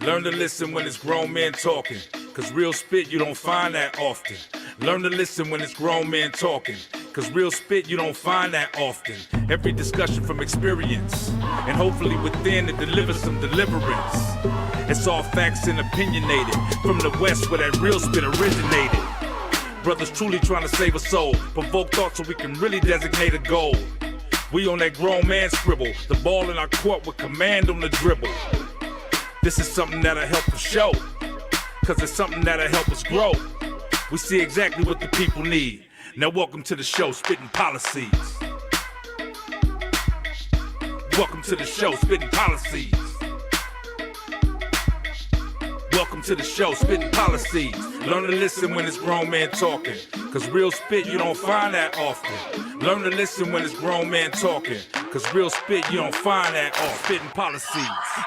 Learn to listen when it's grown men talking, cause real spit you don't find that often. Learn to listen when it's grown men talking, cause real spit you don't find that often. Every discussion from experience, and hopefully within it delivers some deliverance. It's all facts and opinionated, from the west where that real spit originated. Brothers truly trying to save a soul, provoke thought so we can really designate a goal. We on that grown man scribble, the ball in our court with command on the dribble. This is something that'll help us show, cause it's something that'll help us grow. We see exactly what the people need. Now welcome to the show, Spitt'n Pollaseedz. Welcome to the show, Spitt'n Pollaseedz. Welcome to the show, Spitt'n Pollaseedz. Learn to listen when it's grown men talking, cause real spit you don't find that often. Learn to listen when it's grown men talking, cause real spit you don't find that often. Spitt'n Pollaseedz.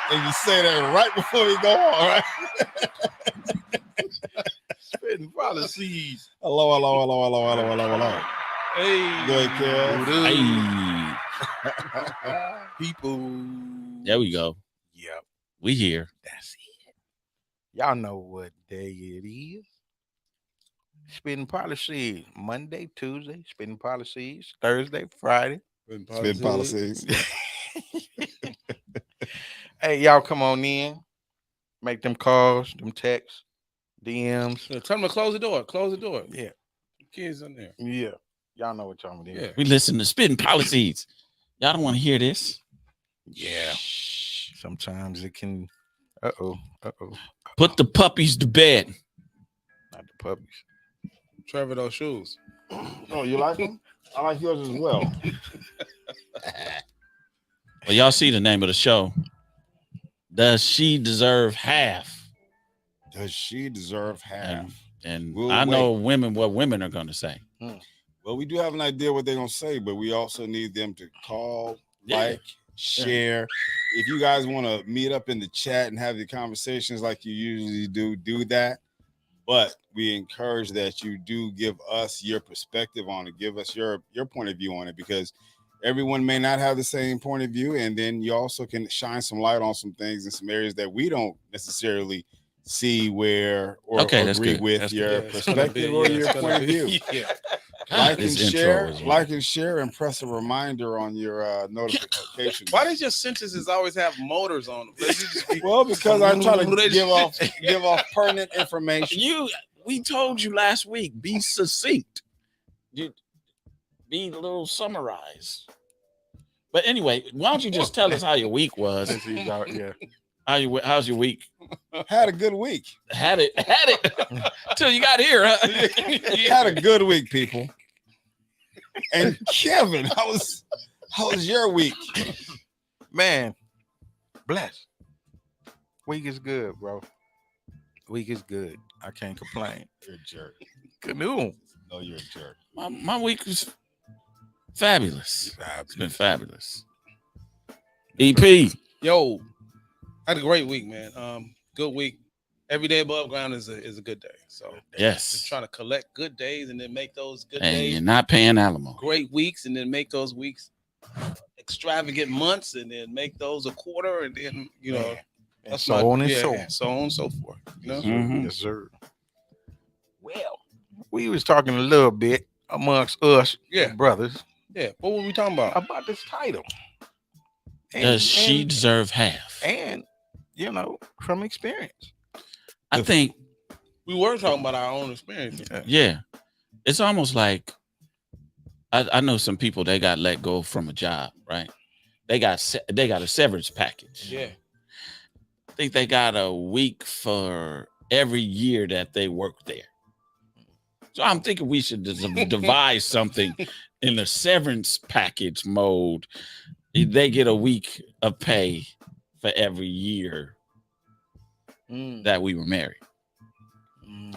And you say that right before we go on, right? Spitt'n Pollaseedz. Hello. Hey. Good, Kev. Hey, People. there we go. Yep, We here. that's it. Y'all know what day it is. Spitt'n Pollaseedz. Monday, Tuesday, Spitt'n Pollaseedz. Thursday, Friday. Spitt'n Pollaseedz. Hey, y'all come on in. Make them calls, them texts, DMs. Yeah, tell them to close the door. Close the door. Yeah. Kids in there. Yeah. Y'all know what y'all doing. Yeah. We listen to Spitt'n Pollaseedz. Y'all don't want to hear this. Yeah. Sometimes it can. Uh-oh. Put the puppies to bed. Not the puppies. Trevor, those shoes. Oh, you like them? I like yours as well. Well, y'all see the name of the show. Does she deserve half? Does she deserve half? And We'll I know women what women are going to say. Well, we do have an idea what they're gonna say, but we also need them to call, Yeah. like, share. If you guys want to meet up in the chat and have the conversations like you usually do that. But we encourage that you do give us your perspective on it, give us your point of view on it, because everyone may not have the same point of view, and then you also can shine some light on some things in some areas that we don't necessarily see where or that's agree good. with That's your good. Yeah, it's gonna perspective be- or yeah, your it's gonna point of be- view. Yeah. Like and This intro share, is- and press a reminder on your notification. Why does your sentences always have motors on them? Let's just be- Well, because I'm trying to give off pertinent information. We told you last week, be succinct. You be a little summarized. But anyway, why don't you just tell us how your week was? Yeah. How's your week? Had a good week. Had it till you got here. Huh? Had a good week, people. And Kevin, how was your week? Man, bless. Week is good, bro. Week is good. I can't complain. You're a jerk. Canoe. No, you're a jerk. My week was fabulous. It's been fabulous. EP. Yo, I had a great week, man. Good week. Every day above ground is a good day. So Yes. just trying to collect good days and then make those good And days you're not paying alimony. great weeks, and then make those weeks extravagant months, and then make those a quarter, and then And that's so on and so on. so on and so forth. You know, Mhm. Yes, sir. Well, we was talking a little bit amongst us, Yeah. brothers, yeah. What were we talking about? about this title. Does she deserve half? And from experience. I think, We were talking about our own experience. yeah. It's almost like I know some people, they got let go from a job, right? They got a severance package. Yeah. I think they got a week for every year that they work there. So I'm thinking we should devise something in the severance package mode. They get a week of pay for every year that we were married.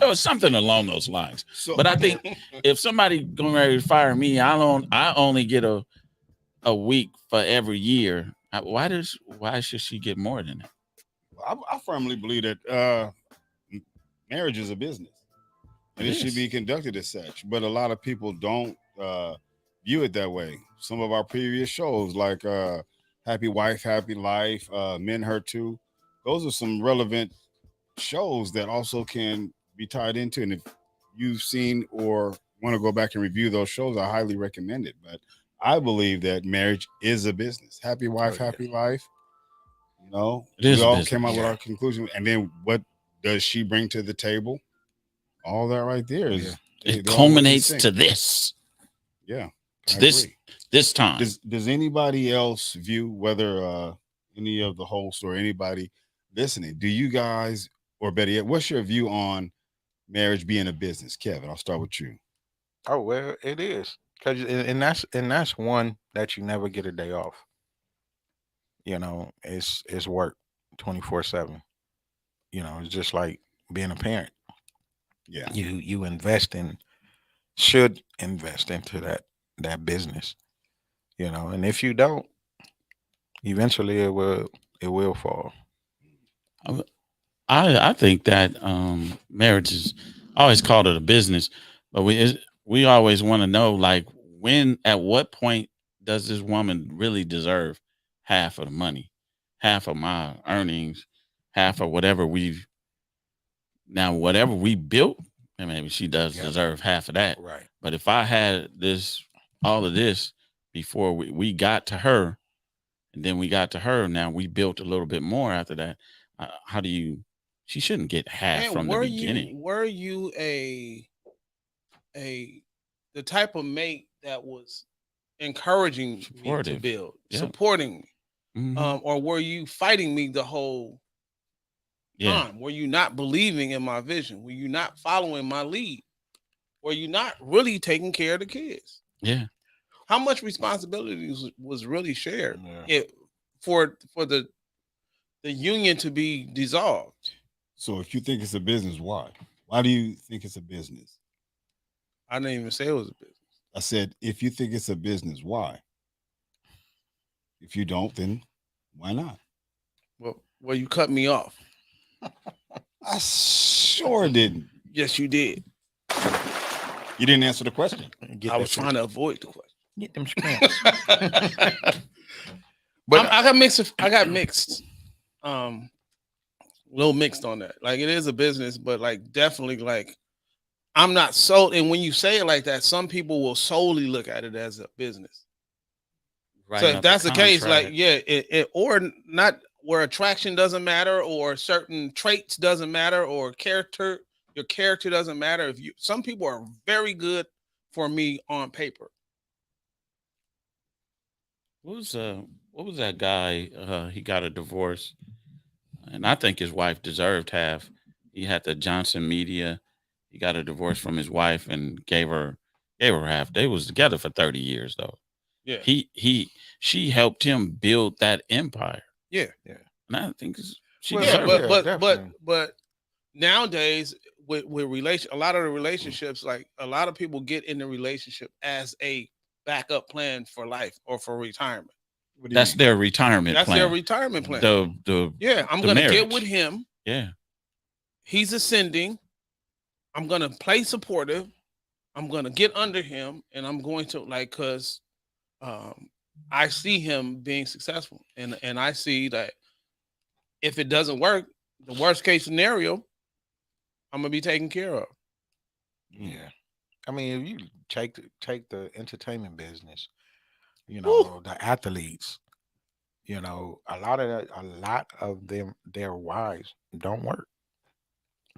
Or something along those lines. So, But I think if somebody going ready to fire me, I only get a week for every year. Why should she get more than that? I firmly believe that marriage is a business, and it should be conducted as such. But a lot of people don't view it that way. Some of our previous shows, like Happy Wife, Happy Life, Men Hurt Too, those are some relevant shows that also can be tied into. And if you've seen or want to go back and review those shows, I highly recommend it. But I believe that marriage is a business. Happy wife, happy life. You know, It is we a all business. came up with our conclusion. And then what does she bring to the table? All that right there is It they all work in culminates sync. to this. Yeah. To I this agree. this time. Does anybody else view, whether any of the hosts or anybody listening, do you guys, or better yet, what's your view on marriage being a business? Kevin, I'll start with you. Oh well, it is, cause and that's one that you never get a day off. You know, it's work 24/7. You know, it's just like being a parent. Yeah. You should invest into that business. You know, and if you don't, eventually it will fall. I think that marriage is, I always called it a business, but we always want to know, like, at what point does this woman really deserve half of the money, half of my earnings, half of whatever whatever we built, and maybe she does deserve half of that. Right. But if I had all of this before we got to her, and then we got to her, now we built a little bit more after that. How do you? She shouldn't get half And from the beginning. were you the type of mate that was encouraging me to Supportive. build, Yeah. supporting me? Mhm. Or were you fighting me the whole Yeah. time? Were you not believing in my vision? Were you not following my lead? Were you not really taking care of the kids? Yeah. How much responsibility was really shared Yeah. for the union to be dissolved? So if you think it's a business, why? Why do you think it's a business? I didn't even say it was a business. I said, if you think it's a business, why? If you don't, then why not? Well, you cut me off. I sure didn't. Yes, you did. You didn't answer the question. I was trying to avoid the question. Get them scramps. But I got mixed. Little mixed on that. Like, it is a business, but like, definitely, like, I'm not so. And when you say it like that, some people will solely look at it as a business. So if that's the case, like, yeah, or not, where attraction doesn't matter, or certain traits doesn't matter, or your character doesn't matter. Some people are very good for me on paper. What was that guy? He got a divorce, and I think his wife deserved half. He had the Johnson Media. He got a divorce from his wife and gave her half. They was together for 30 years though. Yeah. She helped him build that empire. Yeah. And I think she Yeah, deserved but nowadays with a lot of the relationships, like, a lot of people get in the relationship as a backup plan for life or for retirement. That's their retirement plan. That's their retirement plan. I'm gonna get with him. Yeah. He's ascending. I'm gonna play supportive. I'm gonna get under him, and I'm going to, like, cause I see him being successful, and I see that if it doesn't work, the worst case scenario, I'm gonna be taken care of. Yeah. I mean, if you take the entertainment business, you know, the athletes, you know, a lot of them, their wives don't work.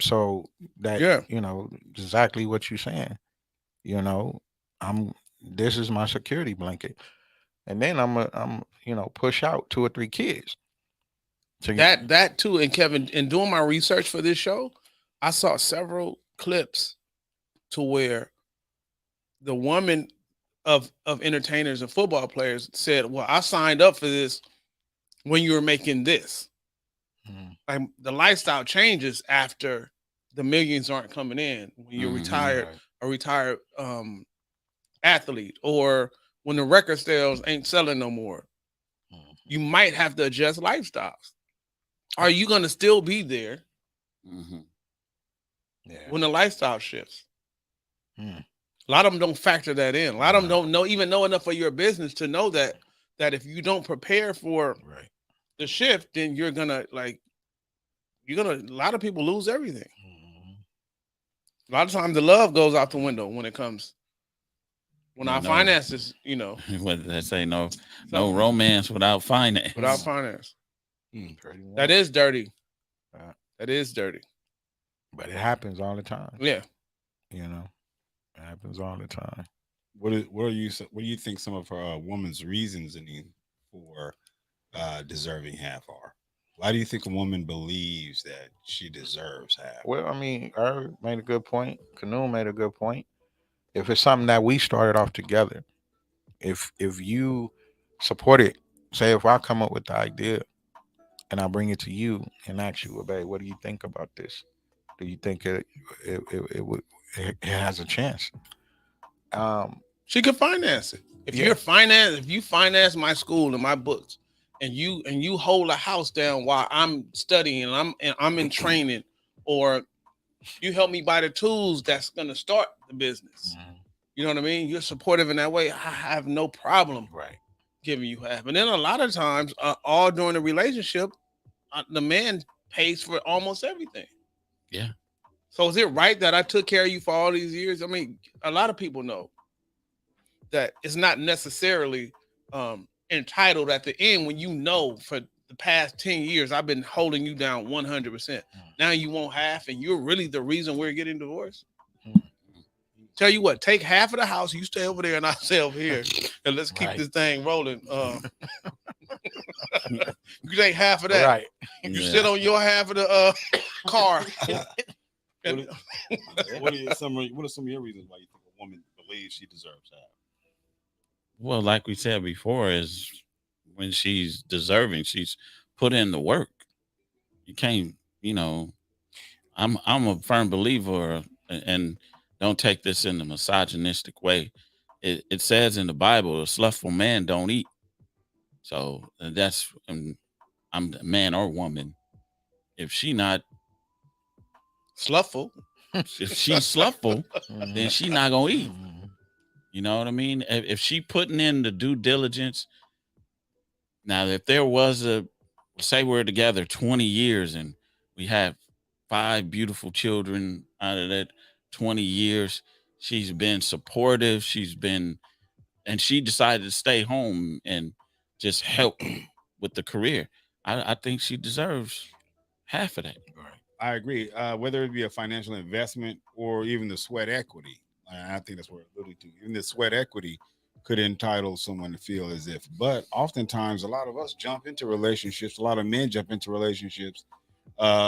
So that, you know, exactly what you're saying. You know, this is my security blanket, and then I'm you know, push out 2 or 3 kids. So that too, and Kevin, in doing my research for this show, I saw several clips to where the woman of entertainers and football players said, "Well, I signed up for this when you were making this." Like, the lifestyle changes after the millions aren't coming in. When you're a retired athlete, or when the record sales ain't selling no more, you might have to adjust lifestyles. Are you going to still be there when the lifestyle shifts? A lot of them don't factor that in. A lot of them don't know enough of your business to know that if you don't prepare for the shift, then you're gonna, like, a lot of people lose everything. Mhm. A lot of times the love goes out the window when it comes. When Yeah, our no. finances, What did they say? No So- romance without finance. without finance. Pretty much. That is dirty. Uh, That is dirty. but it happens all the time. Yeah. You know, it happens all the time. What do you think some of her woman's reasons for deserving half are? Why do you think a woman believes that she deserves half? Well, I mean, Irv made a good point. Canoe made a good point. If it's something that we started off together, if you support it, say if I come up with the idea and I bring it to you and ask you, well, babe, what do you think about this? Do you think it has a chance? She could finance it. If Yeah. if you finance my school and my books, and you hold a house down while I'm studying and I'm in training, or you help me buy the tools that's gonna start the business. You know what I mean? You're supportive in that way. I have no problem Right. giving you half. And then a lot of times, all during the relationship, the man pays for almost everything. Yeah. So is it right that I took care of you for all these years? I mean, a lot of people know that it's not necessarily entitled at the end when you know for the past 10 years I've been holding you down 100%. Now you want half and you're really the reason we're getting divorced. Tell you what, take half of the house, you stay over there and I stay over here, and let's keep Right. this thing rolling. You take half of that. Right. You Yeah. sit on your half of the car. What are some of your reasons why you think a woman believes she deserves half? Well, like we said before, is when she's deserving, she's put in the work. You can't, I'm a firm believer, and don't take this in a misogynistic way. It says in the Bible, a slothful man don't eat. So that's I'm the man or woman. If she not, Slufful. if she's slothful, then she not gonna eat. Mhm. You know what I mean? If she putting in the due diligence. Now, if there was say we're together 20 years and we have 5 beautiful children out of that 20 years, she's been supportive. And she decided to stay home and just help with the career. I think she deserves half of that. I agree. Whether it be a financial investment or even the sweat equity, I think that's what we're alluding to. Even the sweat equity could entitle someone to feel as if. But oftentimes, a lot of us jump into relationships. A lot of men jump into relationships,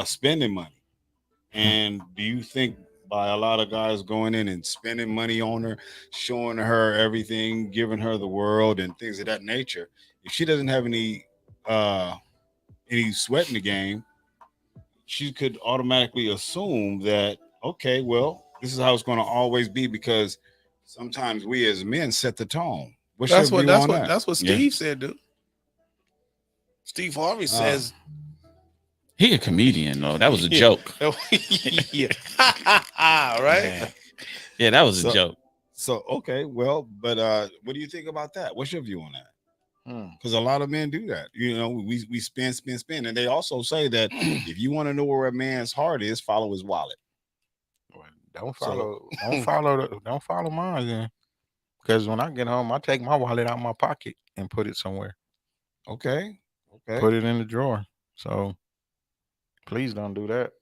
spending money. And do you think by a lot of guys going in and spending money on her, showing her everything, giving her the world, and things of that nature, if she doesn't have any sweat in the game, she could automatically assume that, okay, well, this is how it's going to always be, because sometimes we as men set the tone. What's your view on that? That's what Yeah. Steve said, dude. Steve Harvey says He a comedian, though. That was a joke. yeah. Right? Man. Yeah, that was a So- joke. So, okay, well, but what do you think about that? What's your view on that? Hmm. Because a lot of men do that. We spend, and they also say that if you want to know where a man's heart is, follow his wallet. Don't follow mine then. Because when I get home, I take my wallet out of my pocket and put it somewhere. Okay. Put it in the drawer. So please don't do that.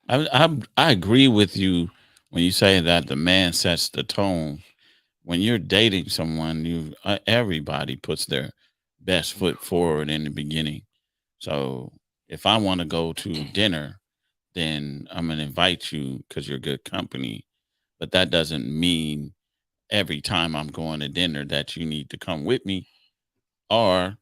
I agree with you when you say that the man sets the tone. When you're dating someone, everybody puts their best foot forward in the beginning. So if I want to go to dinner, then I'm gonna invite you because you're good company. But that doesn't mean every time I'm going to dinner that you need to come with me. Or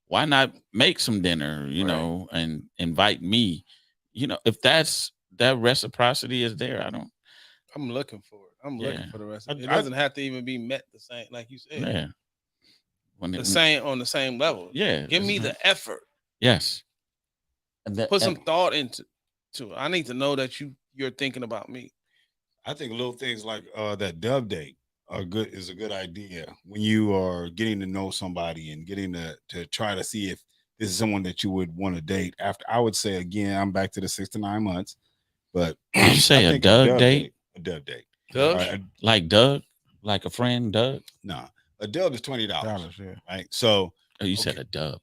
why not make some dinner, Right. and invite me? If that reciprocity is there, I'm looking for it. I'm Yeah. looking for the rest of it. It I- doesn't have to even be met the same, like you said. yeah. The same on the same level. Yeah. Give me the effort. Yes. Put some thought into it. I need to know that you're thinking about me. I think little things like that dub date is a good idea when you are getting to know somebody and getting to try to see if this is someone that you would want to date after. I would say again, I'm back to the 6 to 9 months, but You say I a think Doug date? A dub date. Doug? All right, Like Doug? Like a friend, Doug? nah, a dub is $20, Yeah. right? So Oh, you said a dub.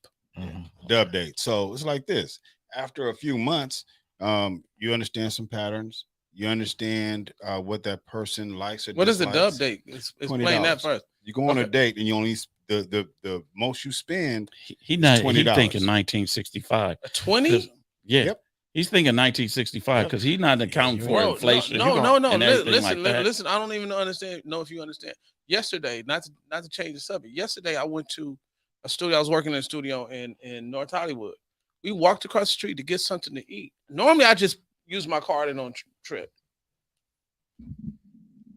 dub date. So it's like this. After a few months, you understand some patterns. You understand what that person likes or What is the dislikes. dub date? Explain $20. that first. You go on a Okay. date and you only the most you spend. He not he $20. thinking 1965. 20? Yeah. Yep. He's thinking 1965 because he's not accounting for inflation. No. and everything Listen, like that. listen. I don't even know if you understand. Yesterday, not to change the subject. Yesterday, I went to a studio. I was working in a studio in North Hollywood. We walked across the street to get something to eat. Normally, I just use my card and on trip.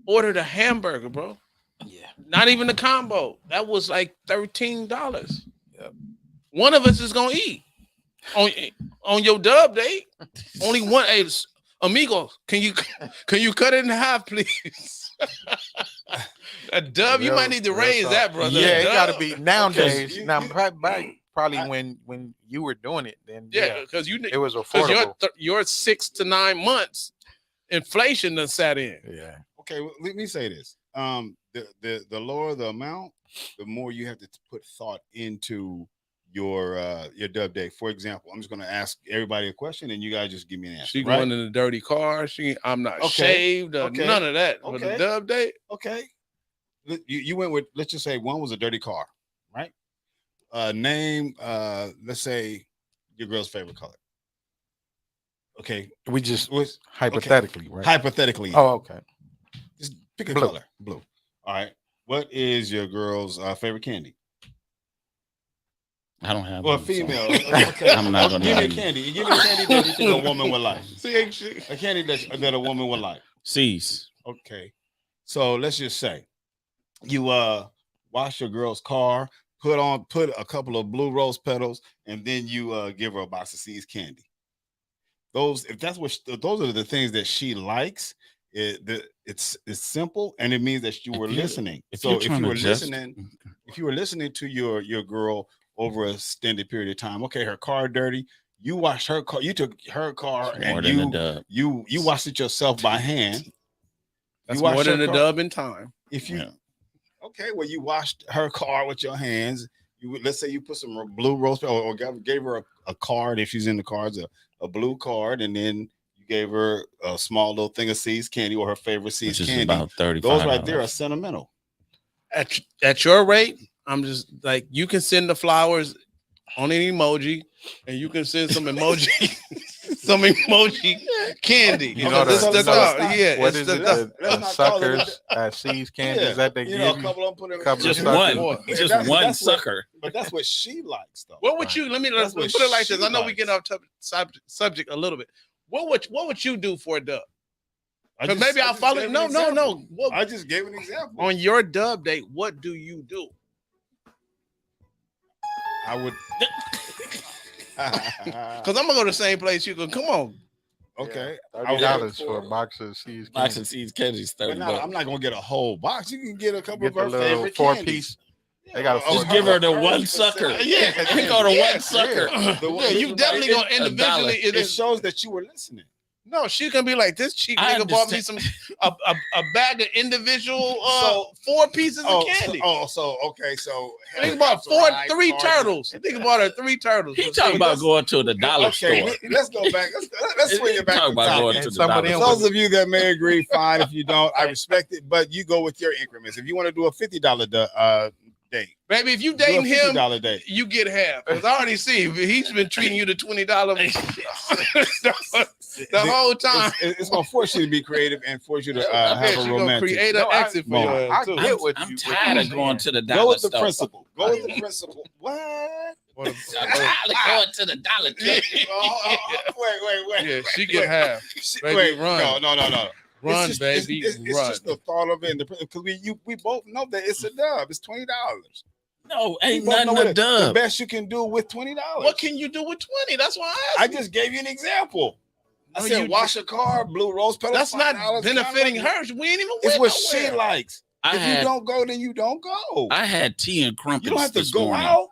Ordered a hamburger, bro. Yeah. Not even the combo. That was like $13. Yep. One of us is gonna eat on your dub date. Only one. Hey, amigo, can you cut it in half, please? A dub, you might need to raise that, brother. Yeah, it got to Dub. be nowadays. You- Now, you- probably when you were doing it, then Yeah, because it was because affordable. your 6 to 9 months inflation done sat in. Yeah. Okay, well, let me say this. The lower the amount, the more you have to put thought into your dub date. For example, I'm just going to ask everybody a question, and you guys just give me an answer. She right? going in a dirty car. I'm not Okay, shaved. okay, None of that. But the okay. dub date. Okay. You went with, let's just say one was a dirty car, right? Name, let's say your girl's favorite color. Okay. We just Was hypothetically, right? hypothetically. Oh, okay. Just pick a Blue. color. Blue. All right. What is your girl's favorite candy? I don't have Well, one, so female. Okay. I'm not gonna give me a lie. candy. Give me a candy that you think a woman would like. See, ain't she? A candy that a woman would like. C's. Okay. So let's just say you wash your girl's car, put a couple of blue rose petals, and then you give her a box of C's candy. Those are the things that she likes. It's simple, and it means that you were listening. So if you were listening to your girl over a extended period of time, okay, her car dirty, you washed her car, you took her car and you washed it yourself by hand. That's more than a dub in time. If you okay, well, you washed her car with your hands. Let's say you put some blue rose or gave her a card if she's in the cards, a blue card, and then you gave her a small little thing of C's candy or her favorite C's Which is candy. about $35. Those right there are sentimental. At your rate, I'm just like, you can send the flowers on an emoji, and you can send some emoji, candy. You know, what is it? The let's not call suckers at C's candies Yeah, that they give a you. couple of them put Couple Just of one. suckers. Just one sucker. But that's what she likes, though. What would you? Let's That's put what it like this. she I know we likes. get off subject a little bit. What would you do for a dub? I Because just- maybe I I'll just follow. gave an No. example. What, I just gave an example. on your dub date, what do you do? I would. Because I'm gonna go to the same place you go. Come on. Okay. $30 for a box of C's Box candy. of C's candies, But $30. I'm not gonna get a whole box. You can get a couple Get of the her little favorite 4-piece. They got a Just 4-piece. give her the one sucker. Yeah. Pick on the one sucker. Yeah, you definitely gonna individually. It shows that you were listening. No, she can be like, this cheap I nigga bought me understand. a bag of individual So- 4 pieces of candy. Okay. So Think about three turtles. Think about her 3 turtles. He talking about going to the dollar store. Let's go back. Let's swing it back Talk to about going topic. to the some of dollar them store. Those of you that may agree, fine. If you don't, I respect it. But you go with your increments. If you want to do a $50 date, Baby, if you do a dating him, $50 date. you get half. Because I already see he's been treating you to $20 the whole time. It's gonna force you to be creative and force you to I have bet a you gonna romantic. create an exit for moment. you. I too. get what I'm you. tired of going to the Go dollar with the store. principle. Go with the principle. What? I'm tired of going to the dollar store. Wait. Yeah, she get half. Baby, Wait, run. no. Run, It's just, baby, It's run. just the thought of it, and because we both know that it's a dub. It's $20. No, We ain't both know nothing what a the dub. best you can do with $20. What can you do with 20? That's why I I asked. just gave you an example. I No, said you wash a car, blue rose petals. That's not $5, benefiting $5. her. We ain't even It's went what she nowhere. likes. I If you had don't go, then you don't go. I had tea and You crumpets don't have to this go morning. out.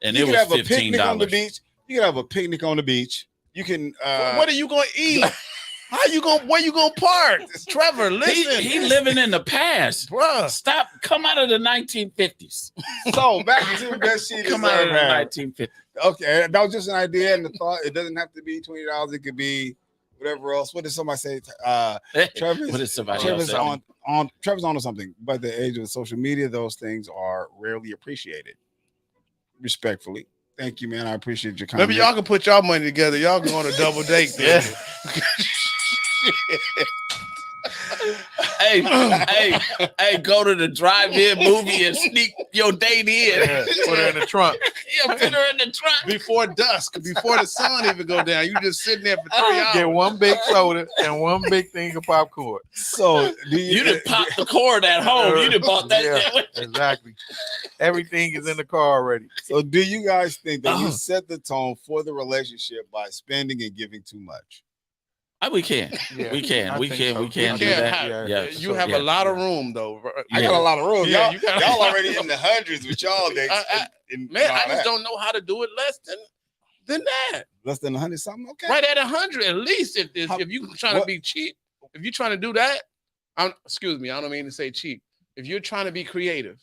and you it can was have a picnic on the $15. beach. You can have a picnic on the beach. You can. What are you gonna eat? How you gonna? Where you gonna park? Trevor, listen. He living in the past. Bruh. Stop. Come out of the 1950s. So back to that shit. Come out of the 1950s. Okay, that was just an idea and the thought. It doesn't have to be $20. It could be whatever else. What did somebody say? Trevor's, What did somebody Trevor's else say? on Trevor's on to something. By the age of social media, those things are rarely appreciated. Respectfully, thank you, man. I appreciate your comment. Maybe y'all can put y'all money together. Y'all can go on a double date. Then. Hey, go to the drive-in movie and sneak your date in. Yeah, put her in the trunk. Yeah, put her in the trunk. Before dusk, before the sun even go down, you just sitting there for 3 hours. Get one big soda and one big thing of popcorn. So You done popped the cord at home. You done bought that. Yeah, exactly. Everything is in the car already. So do you guys think that you set the tone for the relationship by spending and giving too much? We can. Yeah, We can. I We think can. so. We can You do can't that. have- Yeah, you have a lot of room though. I got a lot of room. Yeah, Y'all, you got- y'all already in the hundreds with y'all dates. Man, I just don't know how to do it less than that. Less than 100 something. Okay. Right at 100 at least. If How- you trying to what- be cheap, if you're trying to do that, excuse me, I don't mean to say cheap. If you're trying to be creative,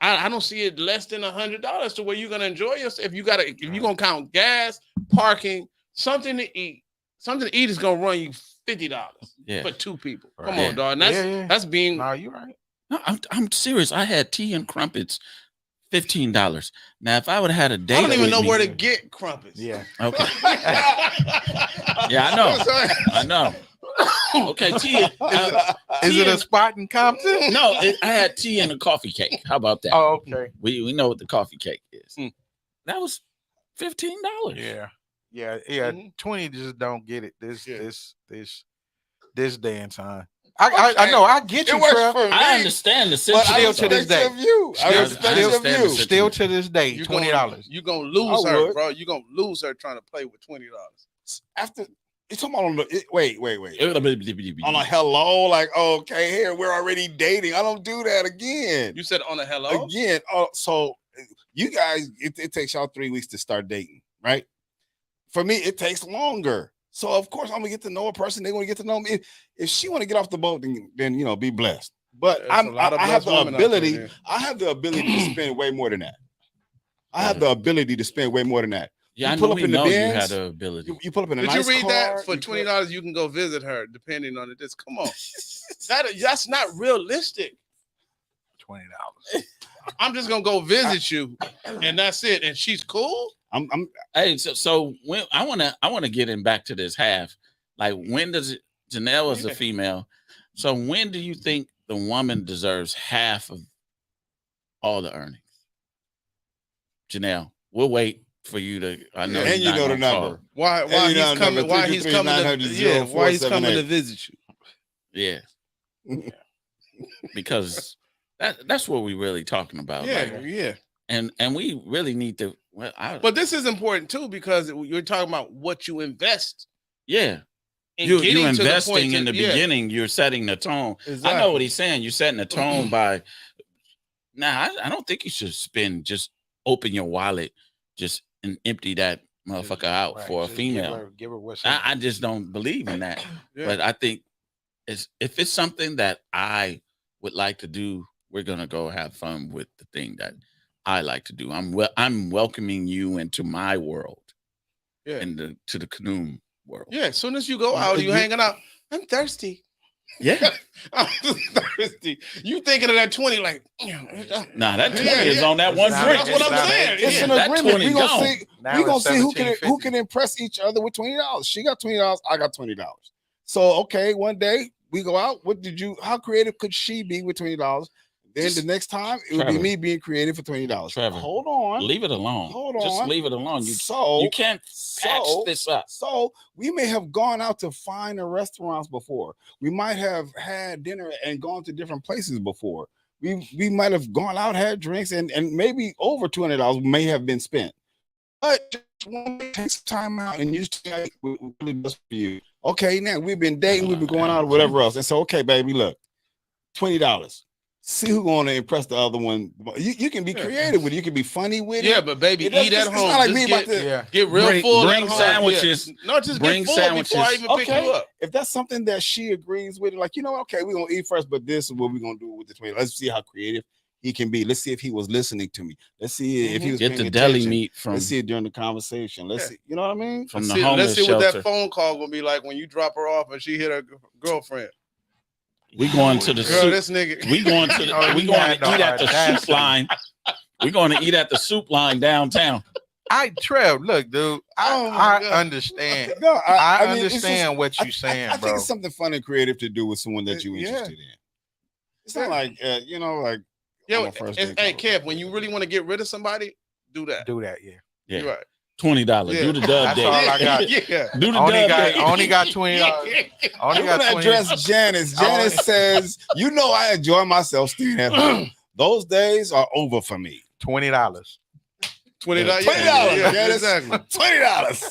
I don't see it less than $100 to where you're gonna enjoy yourself. If you're gonna count gas, parking, something to eat. Something to eat is gonna run you $50 Yeah. for 2 people. Right. Come Yeah. on, dog. And that's being No, you're right. No, I'm serious. I had tea and crumpets, $15. Now, if I would have had a date, I don't even with know me- where to get crumpets. Yeah. Okay. Yeah, I know. I know. Okay, tea. Is it a spot in Compton? No, I had tea and a coffee cake. How about that? Oh, okay. We know what the coffee cake is. Mm. That was $15. Yeah. Yeah. Mhm. 20 just don't get it. This day and time. I Okay. know. I get you, It works Trev. for me. I understand the But I Still situation. to this respect day. your view. I Still- respect I your understand view. the Still to this day, You're $20. You're gonna lose I her, would. bro. You're gonna lose her trying to play with $20. After you talking about on the wait. On a On hello, like okay, here we're already dating. I don't do that again. You said on a hello. Again. Oh, so you guys, it takes y'all 3 weeks to start dating, right? For me, it takes longer. So of course I'm gonna get to know a person. They want to get to know me. If she want to get off the boat, then be blessed. But There's a lot of I have blessed the women out there, ability. yeah. I have the ability to spend way more than that. I have the ability to spend way more than that. Yeah, You I pull know up we in the know you Benz, had the ability. You pull up in a Did nice you read car, that? For you pull- $20, you can go visit her, depending on it. Just come on. That's not realistic. $20. I'm just gonna go visit you, and that's it. And she's cool. I'm Hey, so when I wanna get in back to this half. Like, when does it? Janelle is a female. So when do you think the woman deserves half of all the earnings? Janelle, we'll wait for you to. I know, and you're you not know the gonna call. number. Why you know he's the coming? number, Why he's coming? 323-900-0478. Why he's coming to visit you? Yeah, because that's what we're really talking about. Yeah, like, yeah. and we really need to. Well, But this is important too because you're talking about what you invest. yeah. In You're getting to the investing point in the yeah, beginning. You're setting the tone. I know exactly. what he's saying. You're setting the tone by. Now, I don't think you should spend. Open your wallet, just and empty that motherfucker out Right, for a just female. Give her what's I just don't believe in that. Yeah. But I think if it's something that I would like to do, we're gonna go have fun with the thing that I like to do. I'm welcoming you into my world, Yeah. and to the canoe world. Yeah, as soon as you go out, you hanging out. I'm thirsty. Yeah. I'm thirsty. You thinking of that 20 like, Nah, that 20 Yeah, is yeah. on that one It's drink. not- That's what it's I'm not- saying. It's Yeah, an that agreement. 20 We gonna gone. see. Now We gonna it's see who can $17.50. impress each other with $20. She got $20. I got $20. So okay, one day we go out. How creative could she be with $20? Then the next time it would be Trevor. me being creative for $20. Trevor. Hold on. Leave it alone. Hold Just on. leave it alone. So You can't patch this up. So we may have gone out to finer restaurants before. We might have had dinner and gone to different places before. We might have gone out, had drinks, and maybe over $200 may have been spent. But just want to take some time out and you just like what really does for you. Okay, now we've been dating, we've been going out or whatever else. And so, okay, baby, look, $20. see who's going to impress the other one. You can be creative with it. You can be funny with it. Yeah, but baby, eat at home. It's not like Just me about to get real full. Bring at home. sandwiches. Yeah. No, just Bring get full sandwiches. before I even pick you up. If that's something that she agrees with, like, okay, we're going to eat first, but this is what we're going to do with the twin. Let's see how creative he can be. Let's see if he was listening to me. Let's see if he was get paying the deli attention. meat from. Let's see it during the conversation. Let's see, you know what I mean? From the homeless Let's see shelter. what that phone call gonna be like when you drop her off and she hit her girlfriend. We going to the soup. This nigga. We going to the, we going to eat at the soup line. We going to eat at the soup line downtown. Trev, look, dude. I understand. No, I mean, understand what you're saying, I bro. think it's something fun and creative to do with someone that you're interested in. It's not like like. Yo, hey, Kev, when you really want to get rid of somebody, do that. Yeah. You're right. $20. Yeah. Do the dub That's date. all I got. Yeah. Do the Only dub got date. only got $20. Only I'm got gonna 20. address Janice. Janice says, I enjoy myself staying at home. Those days are over for me. $20. $20. $20. Yeah, exactly. $20.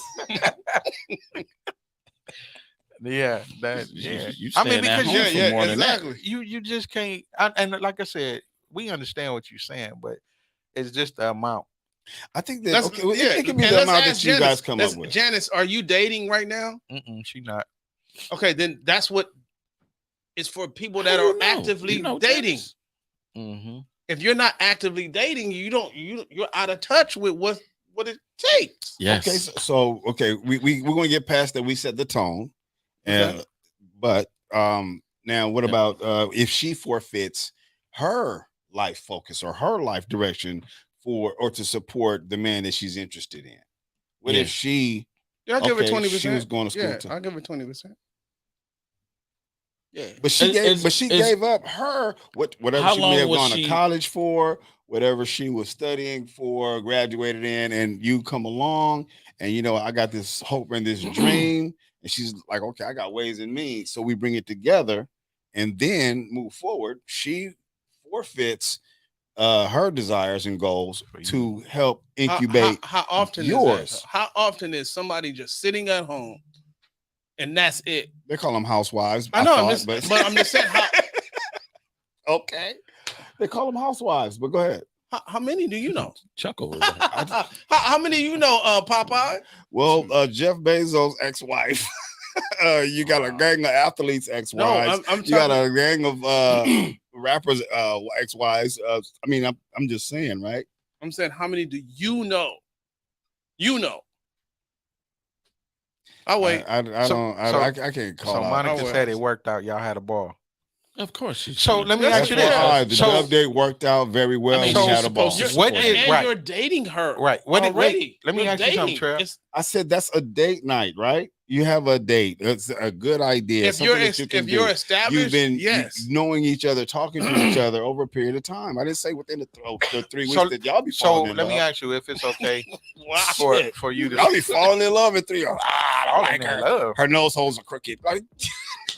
Yeah, You I mean, staying at because home for more than that. exactly. you just can't. And like I said, we understand what you're saying, but it's just the amount. I think that it can be And the let's amount ask that you guys come up Janice, with. Janice, are you dating right now? She not. Okay, then that's what it's for people that How are you know? actively You know dating. Janice. If you're not actively dating, you're out of touch with what it takes. Yes. Okay, we're gonna get past that. We set the tone, and but now what about if she forfeits her life focus or her life direction or to support the man that she's interested in? What if she? Yeah, I'll give her 20%. She was going to school. Yeah, I'll give her 20%. Yeah, but she gave up her whatever she may have gone to college for, whatever she was studying for, graduated in, and you come along and I got this hope and this dream, and she's like, okay, I got ways and means, so we bring it together and then move forward. She forfeits her desires and goals to help incubate how often yours. Is that? How often is somebody just sitting at home and that's it? They call them housewives. I know, but I'm just saying how. Okay, they call them housewives, but go ahead. How many do you know? Chuckle. How many do you know, Popeye? Well, Jeff Bezos' ex-wife. You got a gang of athletes ex-wives. No, you got a gang of rappers ex-wives. I'm just saying, right? I'm saying, how many do you know? You know. I'll wait. I can't call. So Monica out. said it worked out. Y'all had a ball. Of course. So let me ask you this. The dub date worked out very well. I mean, we had a ball. You're dating her. Right. Let me ask you something, Trev. I said that's a date night, right? You have a date. It's a good idea. If you're established, you've been yes. knowing each other, talking to each other over a period of time. I didn't say within the 3 weeks that y'all be falling in love. So let me ask you if it's okay for you to. I'll be falling in love in 3 years. I don't like her. Love. Her nose holes are crooked. Like,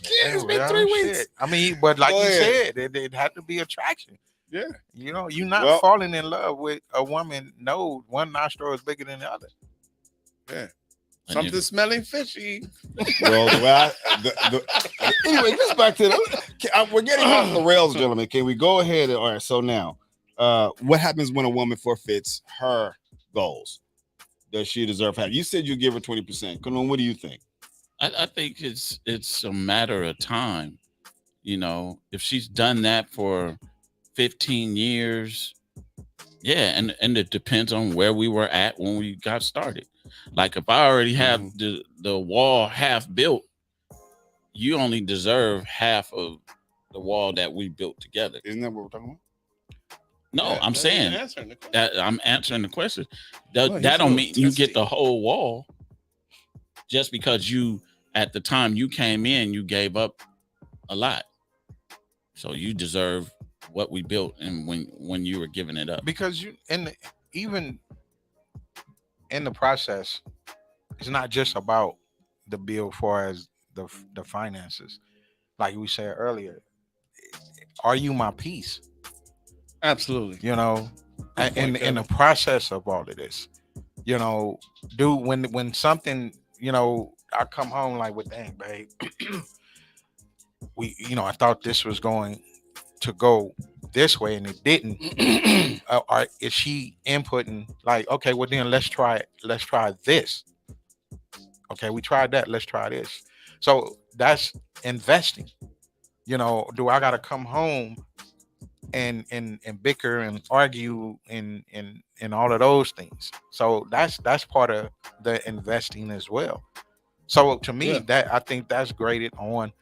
it's been 3 weeks. Shit. I mean, but like you said, it had to be attraction. Yeah. You're not falling in love with a woman. No, one nostril is bigger than the other. Yeah. Something smelling fishy. Well, anyway, just back to we're getting off the rails, gentlemen. Can we go ahead? All right. So now, what happens when a woman forfeits her goals? Does she deserve half? You said you give her 20%. Come on, what do you think? I think it's a matter of time. If she's done that for 15 years, and it depends on where we were at when we got started. Like if I already have the wall half built, you only deserve half of the wall that we built together. Isn't that what we're talking about? No, I'm saying that I'm answering the question. That don't mean you get the whole wall. Just because at the time you came in, you gave up a lot. So you deserve what we built and when you were giving it up. Because even in the process, it's not just about the bill far as the finances. Like we said earlier, are you my piece? Absolutely. In the process of all of this, dude, when something, I come home like, well, dang, babe, I thought this was going to go this way and it didn't, or is she inputting like, okay, well then let's try it. Let's try this. Okay, we tried that. Let's try this. So that's investing. You know, do I gotta come home and bicker and argue and all of those things? So that's part of the investing as well. So to me, Yeah. that I think that's graded on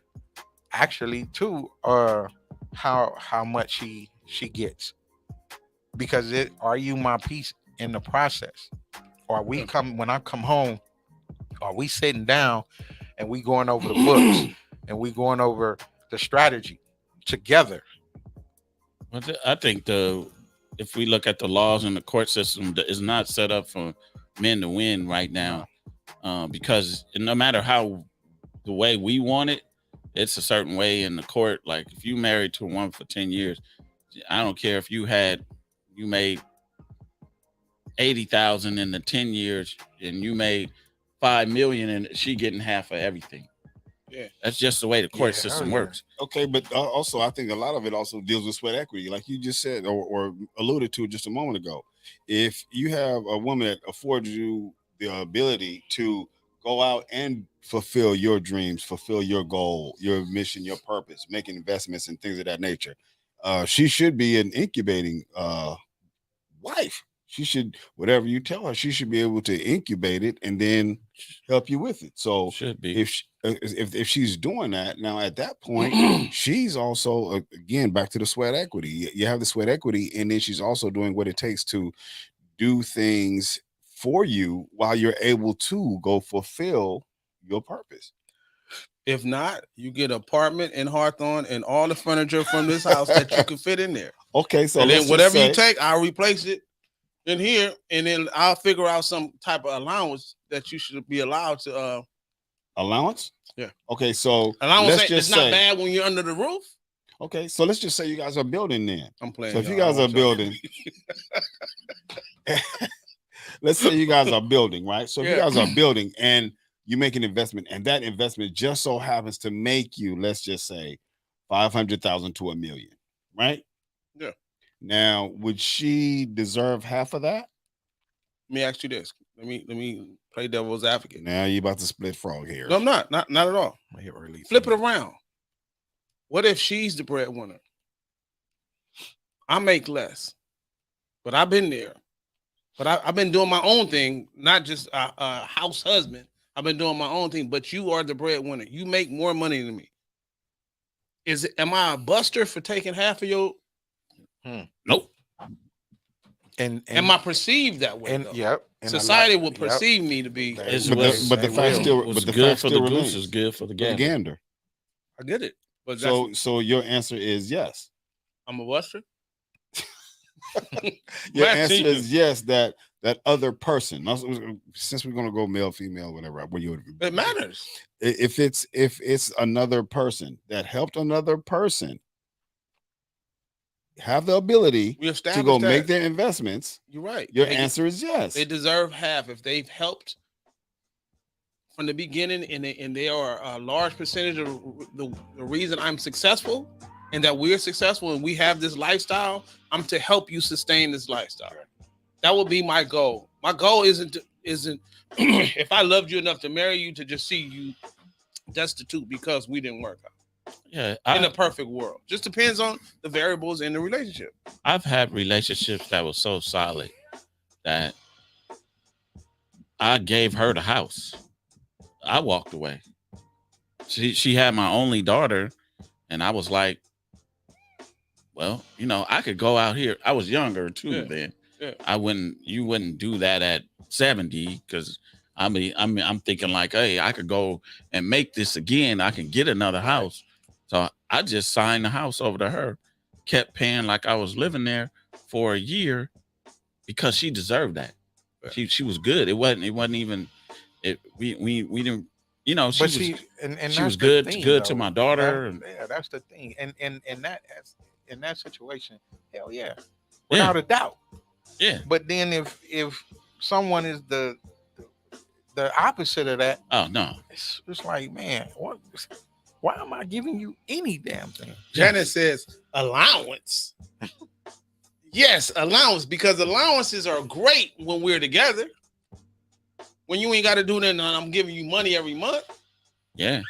actually too, how much she gets, because are you my piece in the process? Or we come when I come home, are we sitting down and we going over the books and we going over the strategy together? I think if we look at the laws in the court system, that is not set up for men to win right now, because no matter how the way we want it, it's a certain way in the court. Like if you married to a woman for 10 years, I don't care if you made 80,000 in the 10 years and you made 5 million and she getting half of everything. Yeah, that's just the way the court system works. Okay, but also I think a lot of it also deals with sweat equity, like you just said or alluded to just a moment ago. If you have a woman that affords you the ability to go out and fulfill your dreams, fulfill your goal, your mission, your purpose, making investments and things of that nature, she should be an incubating wife. She should, whatever you tell her, she should be able to incubate it and then help you with it. So should be. If she's doing that, now at that point, she's also, again, back to the sweat equity. You have the sweat equity, and then she's also doing what it takes to do things for you while you're able to go fulfill your purpose. If not, you get an apartment in Hawthorne and all the furniture from this house that you can fit in there. Okay, so and then whatever you take, I'll replace it in here, and then I'll figure out some type of allowance that you should be allowed to. Allowance? Yeah. Okay, so allowance it's not bad when you're under the roof. Okay, so let's just say you guys are building then. I'm playing. So if you guys are building, let's say you guys are building, right? So if you guys are building and you make an investment, and that investment just so happens to make you, let's just say, 500,000 to $1 million, right? Yeah. Now, would she deserve half of that? Let me ask you this. Let me play devil's advocate. Now you're about to split frog here. No, I'm not at all. Flip it around. What if she's the breadwinner? I make less, but I've been there. But I've been doing my own thing, not just a house husband. I've been doing my own thing, but you are the breadwinner. You make more money than me. Am I a buster for taking half of your? Nope. And am I perceived that way? And yep. Society will perceive me to be. But the fact still, but the fact for still the remains. goose is good for the gander. gander. I get it. But so your answer is yes. I'm a buster. Your answer is yes. That other person. Since we're gonna go male, female, whatever. It matters. If it's another person that helped another person have the ability to go make their investments. You're right. Your answer is yes. They deserve half if they've helped from the beginning, and they are a large percentage of the reason I'm successful, and that we're successful, and we have this lifestyle. I'm to help you sustain this lifestyle. That would be my goal. My goal isn't if I loved you enough to marry you, to just see you destitute because we didn't work out. Yeah, in a perfect world, just depends on the variables in the relationship. I've had relationships that were so solid that I gave her the house. I walked away. She had my only daughter, and I was like, well, I could go out here. I was younger too then. Yeah. You wouldn't do that at 70 because I'm thinking like, hey, I could go and make this again. I can get another house. So I just signed the house over to her, kept paying like I was living there for a year because she deserved that. She was good. It wasn't even we didn't, she was good to my daughter. That's the thing. And that in that situation, hell yeah. Without a doubt. Yeah. But then if someone is the opposite of that, oh no. It's like, man, what? Why am I giving you any damn thing? Janet says allowance. Yes, allowance, because allowances are great when we're together. When you ain't got to do nothing, I'm giving you money every month. Yeah.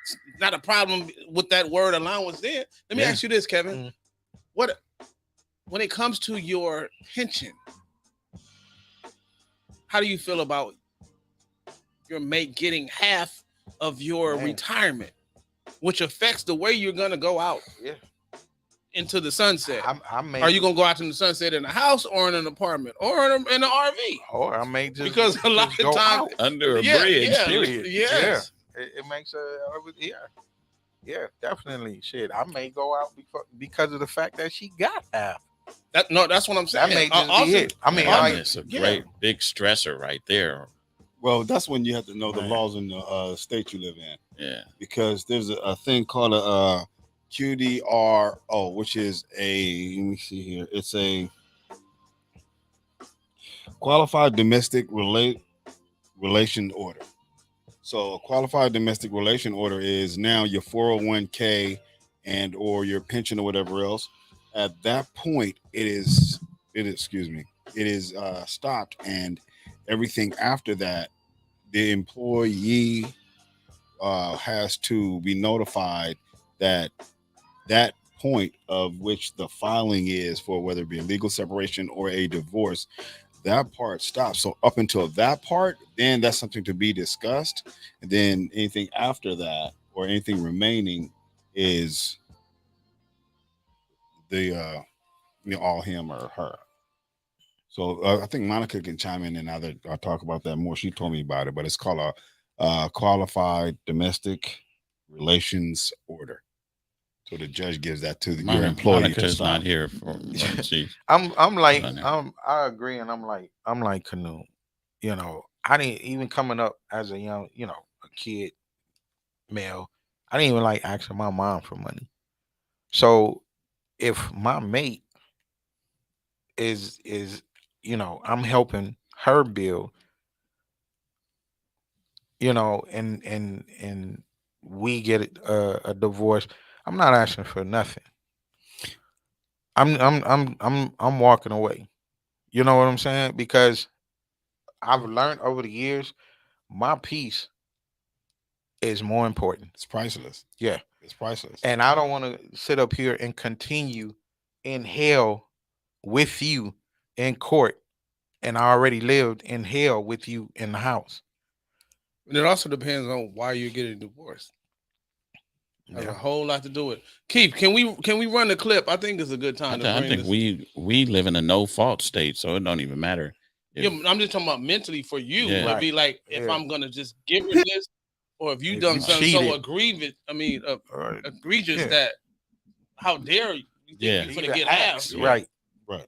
It's not a problem with that word allowance there. Let me ask you this, Kevin. What when it comes to your pension, how do you feel about your mate getting half of your retirement, which affects the way you're gonna go out into the sunset? Are you gonna go out in the sunset in a house or in an apartment or in an RV? Or I may just Because a lot of times under a bridge. Period. Yes. Yeah. It makes yeah, definitely. Shit, I may go out because of the fact that she got half. That's what I'm saying. That may just be it. I mean, it's a great big stressor right there. Well, that's when you have to know the laws in the state you live in. Yeah. Because there's a thing called a QDRO, which is let me see here. It's a qualified domestic relation order. So a qualified domestic relation order is now your 401k and or your pension or whatever else. At that point, it is stopped, and everything after that, the employee has to be notified that point of which the filing is for whether it be a legal separation or a divorce, that part stops. So up until that part, then that's something to be discussed. And then anything after that or anything remaining is the all him or her. So I think Monica can chime in and I'll talk about that more. She told me about it, but it's called a qualified domestic relations order. So the judge gives that to your employee. Monica's not here for I agree, and I'm like Canoe. You know, I didn't even coming up as a young, a kid, male. I didn't even like asking my mom for money. So if my mate is I'm helping her build, and we get a divorce, I'm not asking for nothing. I'm walking away. You know what I'm saying? Because I've learned over the years, my peace is more important. It's priceless. Yeah. It's priceless. And I don't want to sit up here and continue in hell with you in court. And I already lived in hell with you in the house. And it also depends on why you're getting divorced. Has a whole lot to do with it. Keith, can we run the clip? I think it's a good time I think we live in a no fault state, so it don't even matter. I'm just talking about mentally for you. Yeah. It'd be like if I'm gonna just give her this, or if you done something so egregious. Egregious that how dare you think you're gonna get half? Right.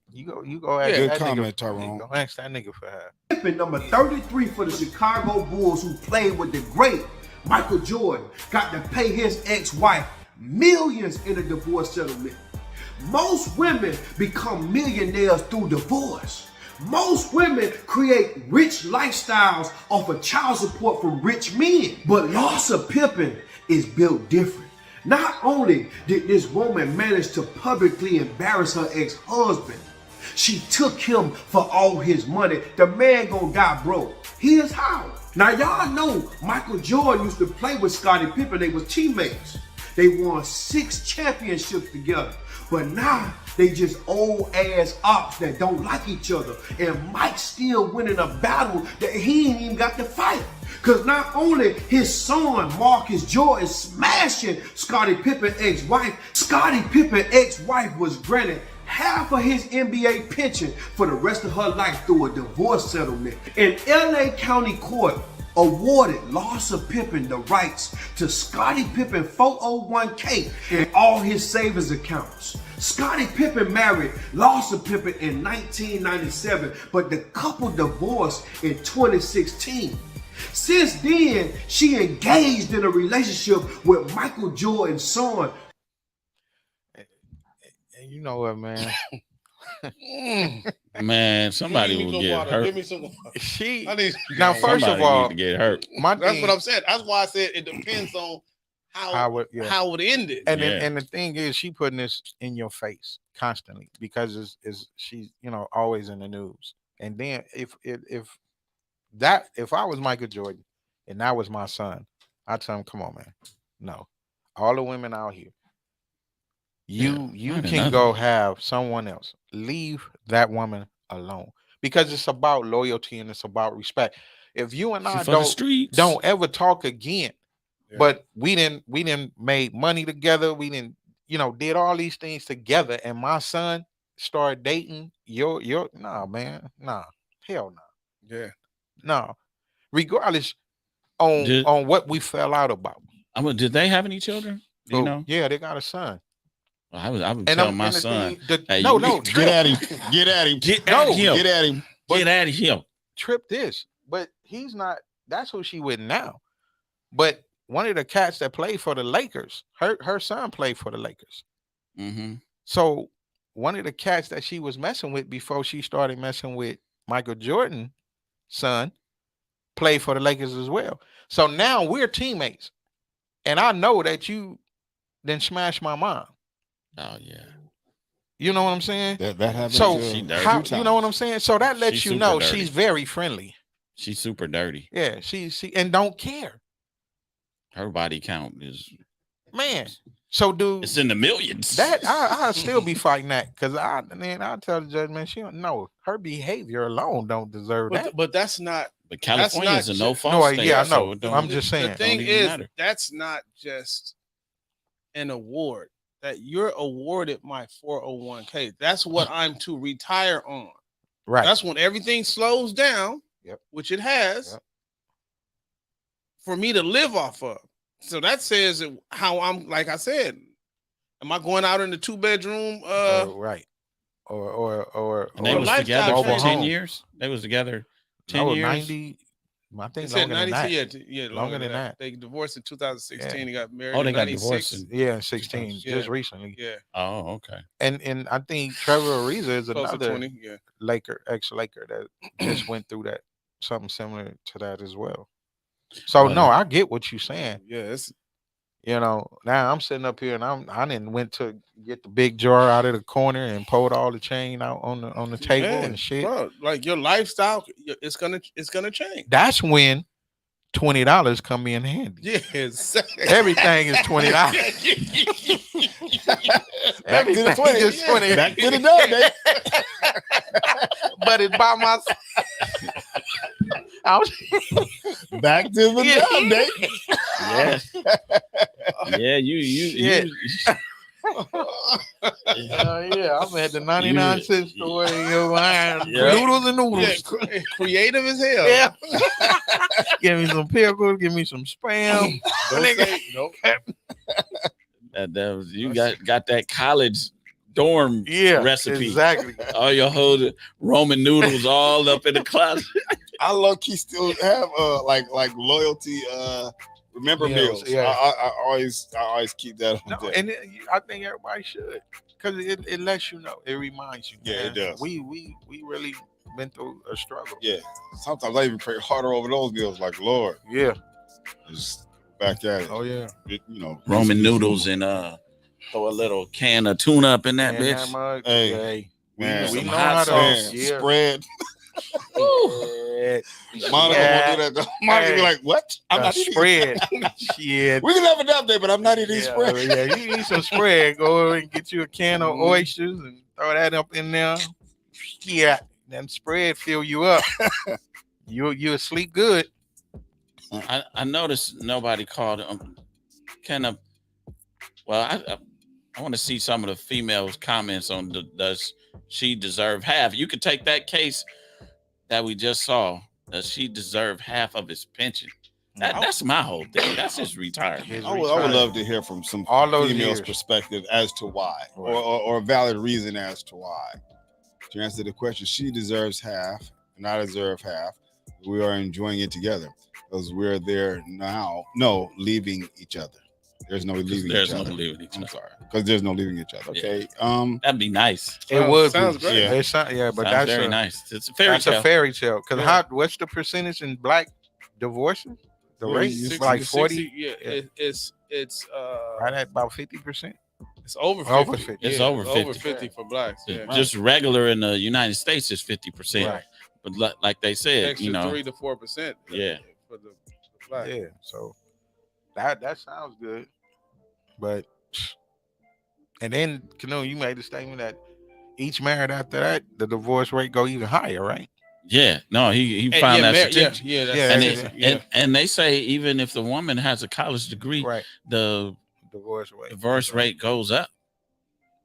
You go ask good that comment, nigga. Tyrone. Go ask that nigga for half. Pippen, number 33 for the Chicago Bulls, who played with the great Michael Jordan, got to pay his ex-wife millions in a divorce settlement. Most women become millionaires through divorce. Most women create rich lifestyles off of child support from rich men. But Larsa Pippen is built different. Not only did this woman manage to publicly embarrass her ex-husband, she took him for all his money. The man gonna die broke. Here's how. Now y'all know Michael Jordan used to play with Scottie Pippen. They was teammates. They won 6 championships together. But now they just old ass ops that don't like each other. And Mike's still winning a battle that he ain't even got to fight. Because not only his son, Marcus Jordan, smashing Scottie Pippen's ex-wife, Scottie Pippen's ex-wife was granted half of his NBA pension for the rest of her life through a divorce settlement. And LA County Court awarded Larsa Pippen the rights to Scottie Pippen 401k and all his savings accounts. Scottie Pippen married Larsa Pippen in 1997, but the couple divorced in 2016. Since then, she engaged in a relationship with Michael Jordan's son. And you know what, man? Man, somebody will get hurt. Give me some water. Now, first of all, need to get hurt. That's what I'm saying. That's why I said it depends on how it ended. And the thing is, she putting this in your face. constantly because it's she's always in the news. And then if I was Michael Jordan and that was my son, I'd tell him, come on, man. No. All the women out here, you find can another go one. have someone else. Leave that woman alone. Because it's about loyalty and it's about respect. If you and She I for the streets. don't ever talk again, Yeah. but we didn't make money together, we didn't, did all these things together, and my son started dating your nah, man. Nah. Hell no. Yeah. No. Regardless Did on what we fell out about. did they have any children? Do you So, know? yeah, they got a son. I would And tell I'm my and the son, thing, hey, no, you no, Get Trip, at him. Get at him. get No, at him. Get at him. Get at him. Trip this. But he's not, that's who she with now. But one of the cats that played for the Lakers, her son played for the Lakers. Mm-hmm. So one of the cats that she was messing with before she started messing with Michael Jordan's son played for the Lakers as well. So now we're teammates. And I know that you then smashed my mom. Oh yeah. You know what I'm saying? That happened. So She dirty. how, Two you know what I'm times. saying? So that lets She's you super know dirty. she's very friendly. She's super dirty. Yeah, she and don't care. Her body count is Man. So dude, it's in the millions. that I'll still be fighting that because I tell the judge, man, she don't know her behavior alone don't deserve that. But that's not. But California is a no fault No, state. yeah, I so know. it don't- I'm just saying. The thing Don't even is, matter. that's not just an award that you're awarded my 401k. That's what I'm to retire on. Right. That's when everything slows down, Yep. which it has, Yep. for me to live off of. So that says how I'm, like I said, am I going out in the 2-bedroom? Right. Or And they Or was lifestyle together for change. 10 years. They was together 10 years. 90. I They think said longer than 92, that. yeah, Longer than that. They divorced in 2016. Yeah. They got married. Oh, in they got 96. divorced. Yeah, 16, Yeah. just recently. Yeah, Oh, okay. And I think Trevor Ariza is close to another 20. Yeah, ex-Laker that just went through that, something similar to that as well. So no, I get what you're saying. yeah. It's Now I'm sitting up here and I didn't went to get the big jar out of the corner and pulled all the chain out on the table man, and shit. bro, like your lifestyle, it's gonna change. That's when $20 come in handy. Yes, Everything is $20. Back to the Everything 20. is 20. Back to the dub, baby. But it's by my. Back to the dub, baby. Yeah. Yeah, you Yeah, I'm at the 99-cent store and you're buying Yeah. noodles and noodles. yeah, creative as hell. Yeah. Give me some pickles, give me some spam. Don't say, nope. that was you got that college dorm Yeah, recipe. exactly. All your whole Roman noodles all up in the closet. I low key still have like loyalty remember Meals, meals. yeah. I always keep that on No, deck. and I think everybody should, because it lets you know, it reminds you. Yeah, it man, does. We really been through a struggle. Yeah. Sometimes I even pray harder over those meals, like Lord, Yeah. just back at it. Oh yeah. Roman noodles and throw a little can of tuna up in that And bitch. mug, Hey, man, we some know hot how to sauce. yeah. spread. Yeah. Monica won't do that though. Monica be like, "What? I'm not eating spread. Shit. We can have a dub day, but I'm not eating spread." Yeah, you need some spread. Go and get you a can of oysters and throw that up in there. Yeah, then spread fill you up. You sleep good. I noticed nobody called kind of. Well, I want to see some of the females' comments on does she deserve half? You could take that case that we just saw. Does she deserve half of his pension? That's my whole thing. That's his retirement. I would love to hear from some All those females' years. perspective as to why, Right. or a valid reason as to why. To answer the question, she deserves half, and I deserve half. We are enjoying it together because we're there now. No, leaving each other. There's no leaving There's each no other. leaving each I'm other. sorry, because there's no leaving each other. Okay. That'd be nice. It would sounds be. great. Yeah. It sound, yeah, but Sounds that's very a, nice. It's a fairy that's tale. a fairy tale. Because Yeah. what's the percentage in black divorces? The Yeah, rate it's is 60 like to 40, 60, yeah, it's right at about 50%. It's over 50. Over 50. It's Yeah, over 50. Over 50 for blacks. Yeah. Just regular in the United States is 50%. Right. But like they said, Extra you know, 3 to 4%. Yeah. For the black. Yeah. So that sounds good. But and then you made a statement that each married after that, the divorce rate go even higher, right? yeah, no, he And found yeah, that statistic. yeah, that's Yeah, And, yeah, and they say even if the woman has a college degree, Right. the Divorce rate goes up.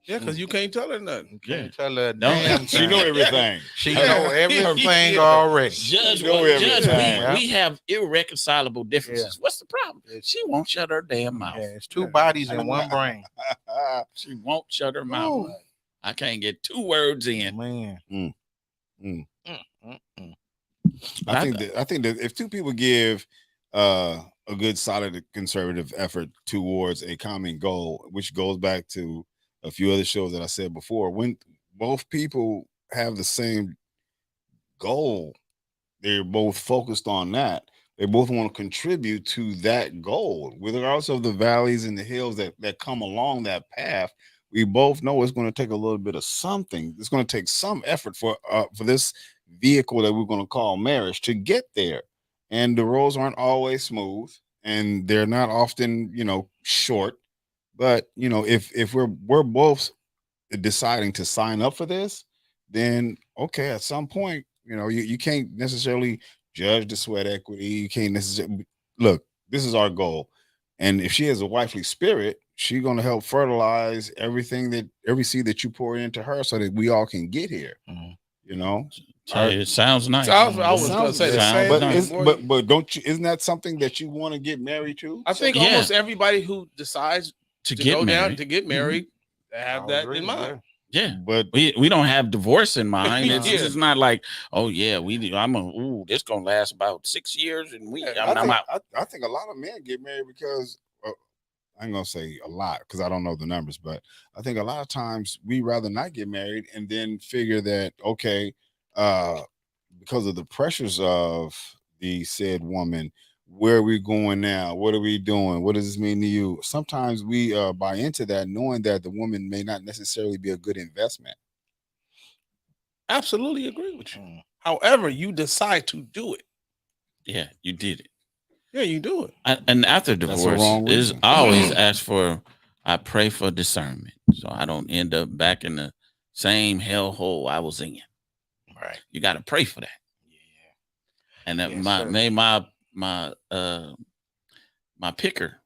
Yeah, because you can't tell her nothing. You can't Yeah. tell her No, damn She know thing. everything. She know everything Yeah. already. Judge, know everything. we have irreconcilable differences. Yeah. What's the problem? She won't shut her damn mouth. Yeah, it's two bodies in one brain. She won't shut her mouth. Ooh. I can't get 2 words in. Man. I think that if two people give a good, solid, conservative effort towards a common goal, which goes back to a few other shows that I said before, when both people have the same goal, they're both focused on that. They both want to contribute to that goal, regardless of the valleys and the hills that come along that path. We both know it's going to take a little bit of something. It's going to take some effort for this vehicle that we're going to call marriage to get there. And the roads aren't always smooth, and they're not often, short. But if we're both deciding to sign up for this, then okay, at some point, you can't necessarily judge the sweat equity. You can't necessarily look. This is our goal, and if she has a wifely spirit, she's going to help fertilize every seed that you pour into her, so that we all can get here. It sounds nice. I was going to say the same. But don't you? Isn't that something that you want to get married to? I think almost everybody who decides to get go married. down to get married have that in mind. Yeah, but we don't have divorce in mind. It's Yeah. just not like, oh yeah, this gonna last about 6 years, and I'm out. I think a lot of men get married because I ain't gonna say a lot because I don't know the numbers, but I think a lot of times we rather not get married and then figure that okay, because of the pressures of the said woman, where are we going now? What are we doing? What does this mean to you? Sometimes we buy into that, knowing that the woman may not necessarily be a good investment. Absolutely agree with you. However, you decide to do it. Yeah, you did it. Yeah, you do it. And after That's divorce, the wrong reason. I always I pray for discernment, so I don't end up back in the same hellhole I was in. Right. You got to pray for that. Yeah. And that my picker.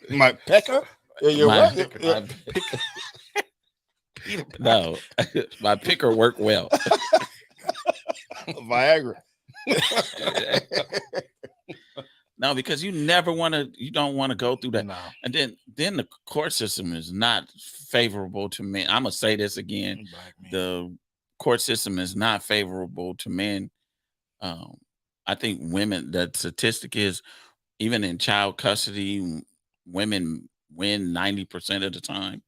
My pecker? Yeah, you're right. No, my picker worked well. Viagra. No, because you don't want to go through that. No. And then the court system is not favorable to men. I'm gonna say this again. The court system is not favorable to men. I think women, the statistic is even in child custody, women win 90% of the time.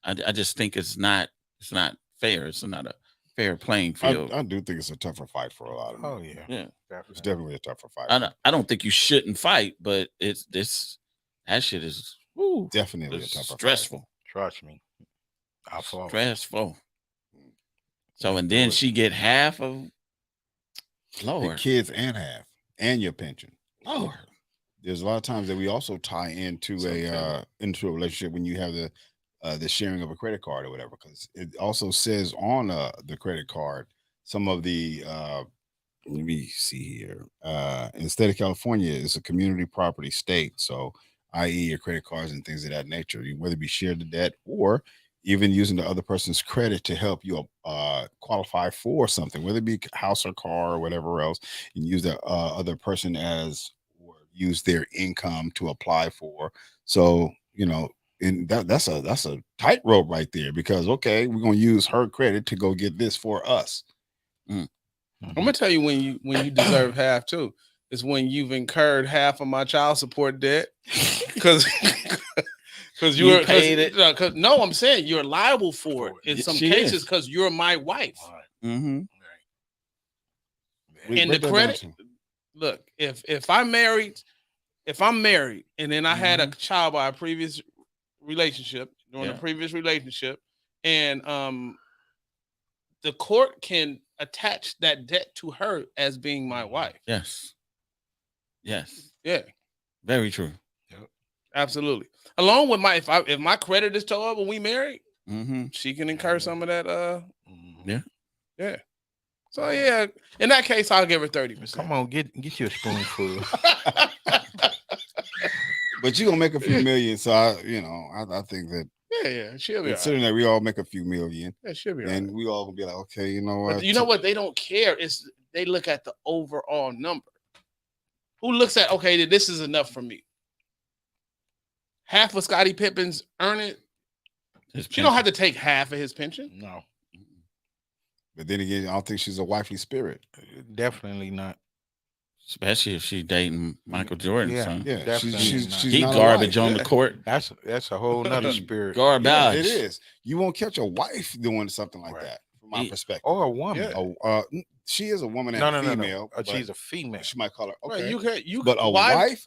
I just think it's not fair. It's not a fair playing field. I do think it's a tougher fight for a lot of men. Oh yeah. Yeah. It's definitely a tougher fight. I don't think you shouldn't fight, but that shit is Definitely a tougher stressful. fight. Trust me. I'll fall. Stressful. So and then she get half of The Lord. kids and half, and your pension. Lord. There's a lot of times that we also tie into a relationship when you have the sharing of a credit card or whatever, because it also says on the credit card some of the let me see here. In the state of California, it's a community property state, so i.e. your credit cards and things of that nature, whether it be shared the debt or even using the other person's credit to help you qualify for something, whether it be house or car or whatever else, and use the other person or use their income to apply for. So, and that's a tightrope right there, because, okay, we're going to use her credit to go get this for us. I'm gonna tell you when you deserve half too. Is when you've incurred half of my child support debt, because you paid it. No, I'm saying you're liable for it in some cases because you're my wife. Mm-hmm. And the credit. Look, if I'm married and then I had a child by a previous relationship, during Yeah. the previous relationship, and the court can attach that debt to her as being my wife. Yes. Yes. Yeah, Very true. absolutely. Along with if my credit is towed up when we married, Mm-hmm. she can incur some of that. Yeah. Yeah. So yeah, in that case, I'll give her 30%. Come on, get you a spoonful. But you're gonna make a few million, so I think that Yeah, she'll be considering that we all make a few million, Yeah, she'll be all and right. we all gonna be like, okay, you know what? But you know what? They don't care. They look at the overall number. Who looks at, okay, this is enough for me? Half of Scottie Pippen's earn it. She don't have to take half of his pension. No, But then again, I don't think she's a wifely spirit. definitely not. Especially if she's dating Michael Jordan. Yeah. Son. Yeah, Definitely she's not. she's He not a garbage wife. on the court. That's a whole nother spirit. Garbage. Yeah, it is. You won't catch a wife doing something like Right. that, from my perspective. Or a woman. She is a woman and No, a no, female. no. She's a female. She might call her. Right, Okay, you but a wife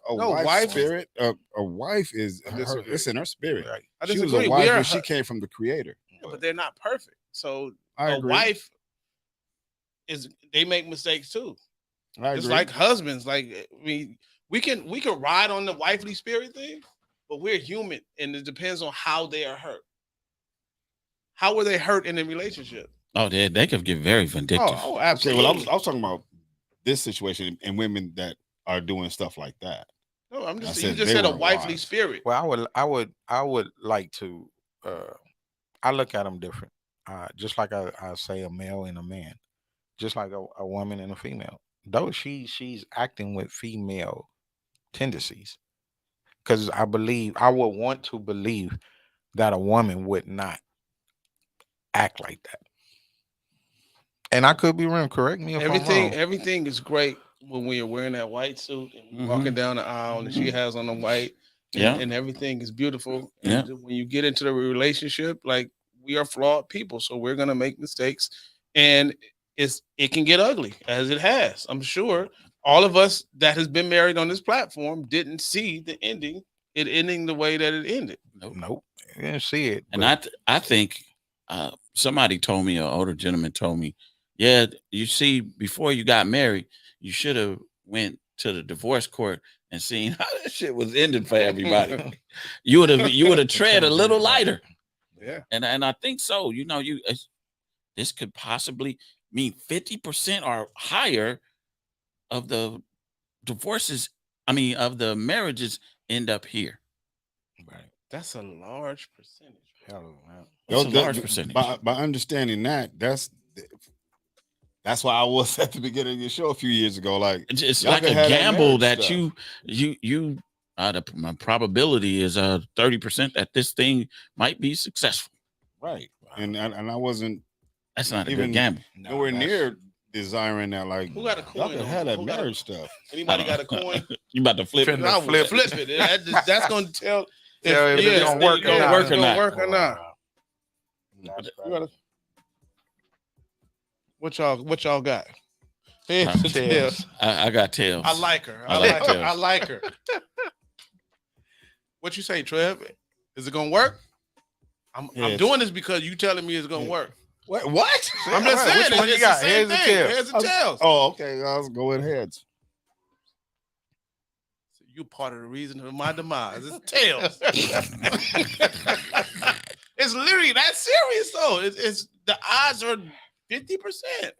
spirit. A wife is I disagree. it's in her spirit. Right. I She was disagree. a wife, but she came from the Creator. but they're not perfect. So I a agree. wife they make mistakes too. I It's agree. like husbands. Like we can ride on the wifely spirit thing, but we're human, and it depends on how they are hurt. How were they hurt in the relationship? Oh, they could get very vindictive. Oh, Okay, absolutely. well, I was talking about this situation and women that are doing stuff like that. No, I'm I just said you just they said a weren't wifely wise. spirit. Well, I would like to. I look at them different. Just like I say a male and a man, just like a woman and a female. Though she's acting with female tendencies, because I would want to believe that a woman would not act like that. And I could be wrong. Correct me if I'm wrong. Everything is great when we are wearing that white suit and walking down the aisle, and she has on the white, and everything is beautiful. And when you get into the relationship, like, we are flawed people, so we're gonna make mistakes, and it can get ugly, as it has. I'm sure all of us that has been married on this platform didn't see the ending, it ending the way that it ended. Nope. I didn't see it. And I think somebody told me, an older gentleman told me, yeah, you see, before you got married, you should have went to the divorce court and seen how that shit was ended for everybody. you would have tread a little lighter. Yeah. And I think so. You know, this could possibly mean 50% or higher of the divorces, of the marriages end up here. Right. That's a large percentage. Hell, man. That's a large percentage. By understanding that's why I was at the beginning of your show a few years ago. Like, it's y'all like could a have that gamble marriage that stuff. my probability is 30% that this thing might be successful. Right. And I wasn't That's not a even good gamble. nowhere near desiring that. Like, Who got a y'all coin? could have that Who got marriage stuff. Anybody got a coin? You about to flip it? No, flip it. That's going to tell if it's gonna work or not. It's gonna work or not. What y'all got? Heads or tails? I got tails. I like her. tails. I like her. What you say, Trev? Is it gonna work? I'm doing this because you telling me it's gonna work. What? I'm just saying. Which one you It's got? the same Heads or thing. tails? Heads or tails. Oh, okay. Let's go with heads. You're part of the reason of my demise. It's tails. It's literally that serious, though. It's the odds are 50%.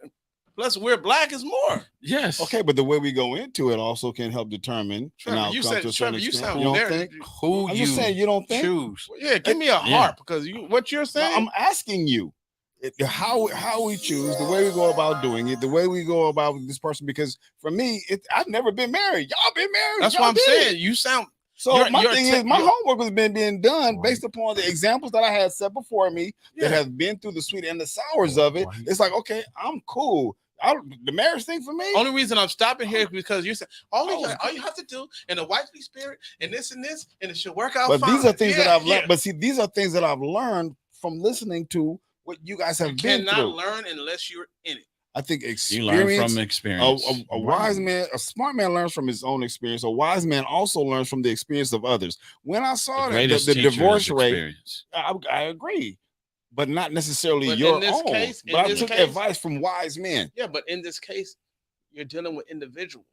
Plus, we're black is more. Yes. Okay, but the way we go into it also can help determine Trevor, an outcome you said- to a certain Trevor, you extent. sound You don't very- think? Who I'm you just saying you don't think. choose? Yeah, give me a harp because what you're No, saying. I'm asking you how we choose, the way we go about doing it, the way we go about this person. Because for me, I've never been married. Y'all been married. That's Y'all what I'm did saying. it. You sound. So You're- my you're thing ta- is, my you're- homework has been being done based upon the examples that I had set before me that Yeah. have been through the sweet and the sours of it. It's like, okay, I'm cool. The marriage thing for me. Only reason I'm stopping here is because you said all you have to do in a wifely spirit and this and it should work out. But fine. these are things that Yeah, I've learned. yeah. But see, these are things that I've learned from listening to what you guys have You been cannot through. learn unless you're in it. I think You learn experience. from experience. A wise man, a smart man learns from his own experience. A wise man also learns from the experience of others. When I saw The that greatest the teacher divorce is rate, experience. I agree, but not necessarily But your in this own. case- but I in this took case- advice from wise men. Yeah, but in this case, you're dealing with individuals.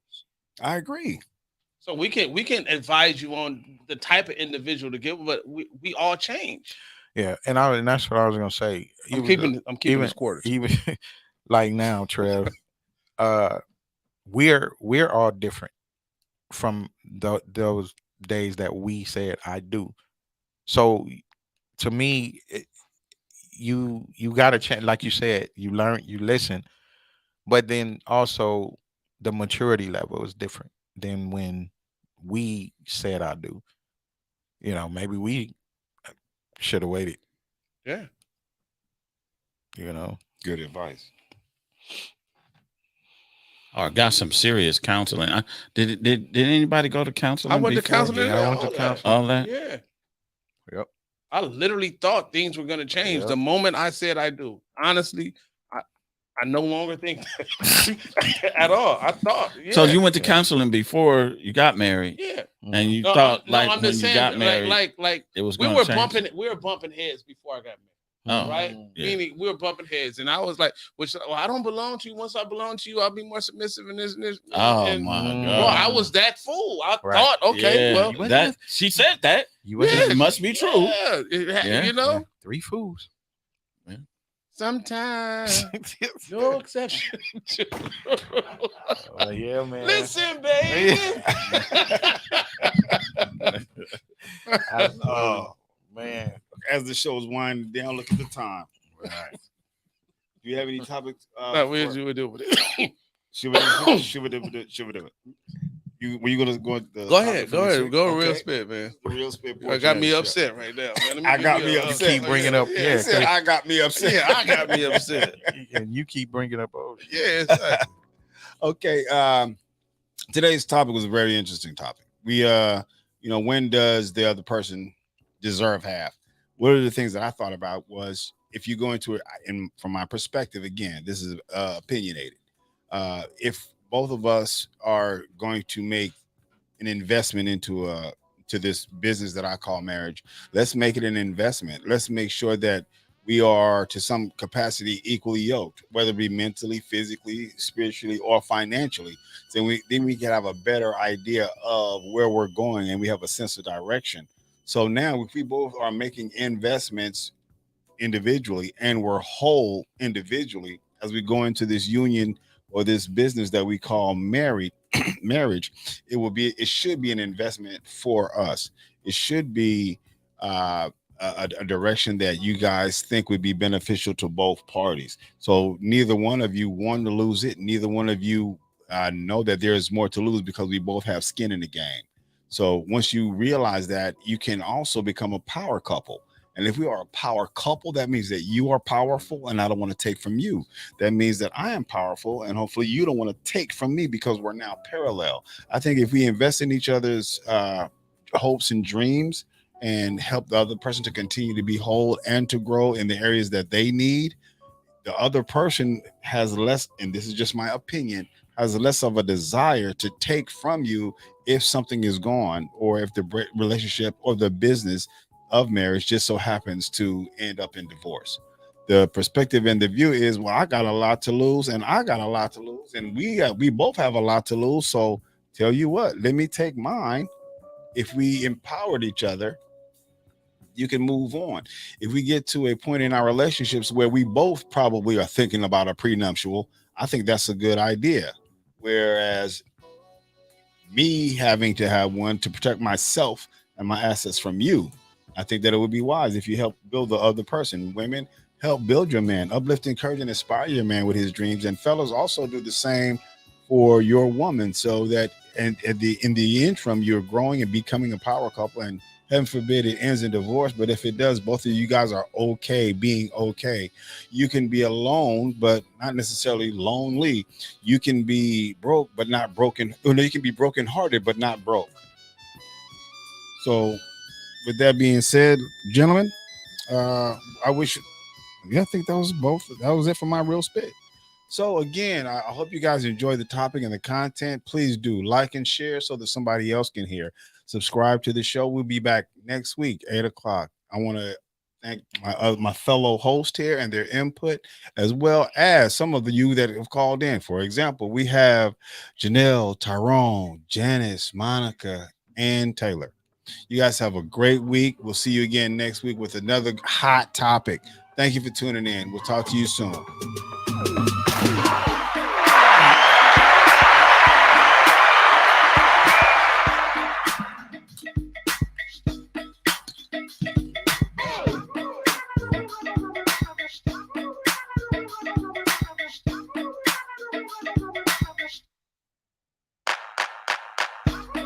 I agree. So we can advise you on the type of individual to give, but we all change. Yeah, and that's what I was gonna say. I'm keeping his quarters. Even like now, Trev, we're all different from those days that we said I do. So to me, you got to change. Like you said, you learn, you listen, but then also the maturity level is different than when we said I do. You know, maybe we should have waited. Yeah. You know, Good advice. Or got some serious counseling. Did anybody go to counseling? I went to before? counseling. Yeah, I went to counseling. All that. Yeah. Yep. I literally thought things were going to change Yep. the moment I said I do. Honestly, I no longer think that at all. I thought. Yeah. So you went to counseling before you got married, Yeah. and you No, thought I'm like when just you saying, got married, like it was we going were to change. we were bumping heads before I got married. Oh, Right? yeah. Meaning we were bumping heads, and I was like, I don't belong to you. Once I belong to you, I'll be more submissive and this and this. Oh and, my Mm. God! Bro, I was that fool. I Right. thought, okay, Yeah, well, that she said that. you Yeah. It must be true. yeah, Yeah. you know, 3 fools. sometimes no exception. Yeah, man. Listen, baby. Oh man. as the show's winding down, look at the time. Right. Do you have any topics? No, what did you do with it? Should we do it? Were you gonna go? Go ahead, go real spit, man. The real spit. I got me upset right now, man. I got me upset. Keep bringing up, He said, I got me upset. Yeah, I got me upset. And you keep bringing up old. Yeah, exactly. Okay. Today's topic was a very interesting topic. We when does the other person deserve half? One of the things that I thought about was if you go into it, and from my perspective, again, this is opinionated. If both of us are going to make an investment into this business that I call marriage, let's make it an investment. Let's make sure that we are to some capacity equally yoked, whether it be mentally, physically, spiritually, or financially. Then we can have a better idea of where we're going, and we have a sense of direction. So now if we both are making investments individually and we're whole individually as we go into this union or this business that we call marriage, it should be an investment for us. It should be a direction that you guys think would be beneficial to both parties. So neither one of you want to lose it. Neither one of you know that there's more to lose because we both have skin in the game. So once you realize that, you can also become a power couple. And if we are a power couple, that means that you are powerful and I don't want to take from you. That means that I am powerful and hopefully you don't want to take from me because we're now parallel. I think if we invest in each other's hopes and dreams and help the other person to continue to be whole and to grow in the areas that they need, the other person has less, and this is just my opinion, has less of a desire to take from you if something is gone or if the relationship or the business of marriage just so happens to end up in divorce. The perspective and the view is, well, I got a lot to lose and I got a lot to lose and we both have a lot to lose. So tell you what, let me take mine. If we empowered each other, you can move on. If we get to a point in our relationships where we both probably are thinking about a prenuptial, I think that's a good idea. Whereas me having to have one to protect myself and my assets from you, I think that it would be wise if you help build the other person. Women, help build your man, uplift, encourage, and inspire your man with his dreams. And fellas, also do the same for your woman, so that in the interim, you're growing and becoming a power couple. And heaven forbid it ends in divorce. But if it does, both of you guys are okay being okay. You can be alone, but not necessarily lonely. You can be broke, but not broken. You can be brokenhearted, but not broke. So with that being said, gentlemen, I think that was it for my real spit. So again, I hope you guys enjoy the topic and the content. Please do like and share so that somebody else can hear. Subscribe to the show. We'll be back next week, 8:00. I want to thank my fellow host here and their input, as well as some of you that have called in. For example, we have Janelle, Tyrone, Janice, Monica, and Taylor. You guys have a great week. We'll see you again next week with another hot topic. Thank you for tuning in. We'll talk to you soon.